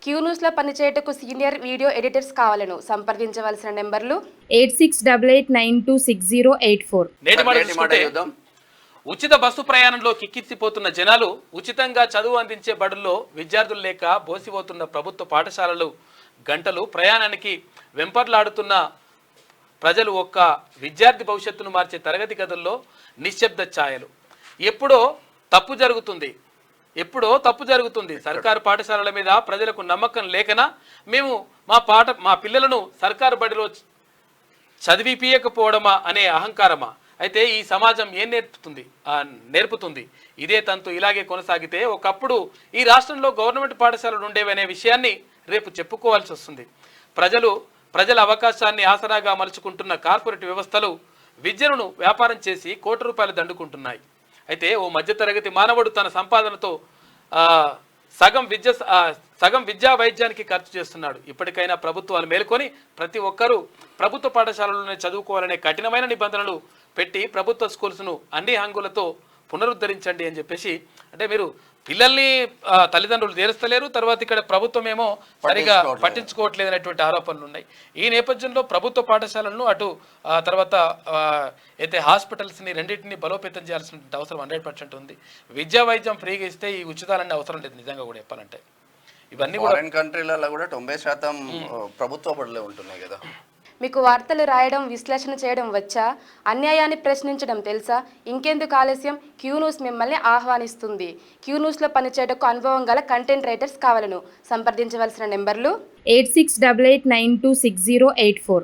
Queue న్యూస్లో పనిచేయటకు senior video editors కావాలను సంప్రదించవలసిన నెంబర్లు 8688926084. నేటి మాట చూసుకుంటే ఉచిత బస్సు ప్రయాణంలో కిక్కిరిసిపోతున్న జనాలు, ఉచితంగా చదువు అందించే బడుల్లో విద్యార్థులు లేక బోసిపోతున్న ప్రభుత్వ పాఠశాలలు, గంటలు ప్రయాణానికి వెంపర్లాడుతున్న ప్రజలు, ఒక్క విద్యార్థి భవిష్యత్తును మార్చే తరగతి గదుల్లో నిశ్శబ్ద ఛాయలు. ఎప్పుడో తప్పు జరుగుతుంది. సర్కారు పాఠశాలల మీద ప్రజలకు నమ్మకం లేకనా, మేము మా పిల్లలను సర్కారు బడిలో చదివిపియకపోవడమా అనే అహంకారమా? అయితే ఈ సమాజం ఏం నేర్పుతుంది? ఇదే తంతు ఇలాగే కొనసాగితే ఒకప్పుడు ఈ రాష్ట్రంలో గవర్నమెంట్ పాఠశాలలు ఉండేవనే విషయాన్ని రేపు చెప్పుకోవాల్సి వస్తుంది. ప్రజల అవకాశాన్ని ఆసరాగా మలుచుకుంటున్న కార్పొరేట్ వ్యవస్థలు విద్యను వ్యాపారం చేసి కోట్ల రూపాయలు దండుకుంటున్నాయి. అయితే ఓ మధ్యతరగతి మానవుడు తన సంపాదనతో సగం విద్యా వైద్యానికి ఖర్చు చేస్తున్నాడు. ఇప్పటికైనా ప్రభుత్వాలు మేలుకొని ప్రతి ఒక్కరూ ప్రభుత్వ పాఠశాలలోనే చదువుకోవాలనే కఠినమైన నిబంధనలు పెట్టి ప్రభుత్వ స్కూల్స్ను అన్ని హంగులతో పునరుద్ధరించండి అని చెప్పేసి, అంటే మీరు పిల్లల్ని తల్లిదండ్రులు తీరుస్తలేరు, తర్వాత ఇక్కడ ప్రభుత్వం ఏమో సరిగా పట్టించుకోవట్లేదు అనేటువంటి ఆరోపణలు ఉన్నాయి. ఈ నేపథ్యంలో ప్రభుత్వ పాఠశాలలను అటు తర్వాత అయితే హాస్పిటల్స్ని రెండింటిని బలోపేతం చేయాల్సిన అవసరం 100% ఉంది. విద్యా వైద్యం ఫ్రీగా ఇస్తే ఈ ఉచితాలన్నీ అవసరం లేదు నిజంగా కూడా చెప్పాలంటే. ఇవన్నీ కూడా ఫారిన్ కంట్రీలలో కూడా 90% ప్రభుత్వ బడులే ఉంటున్నాయి కదా. మీకు వార్తలు రాయడం, విశ్లేషణ చేయడం వచ్చా? అన్యాయాన్ని ప్రశ్నించడం తెలుసా? ఇంకెందుకు ఆలస్యం? క్యూ న్యూస్ మిమ్మల్ని ఆహ్వానిస్తుంది. క్యూ న్యూస్లో పనిచేయటకు అనుభవం గల కంటెంట్ రైటర్స్ కావాలను సంప్రదించవలసిన నెంబర్లు 8688926084.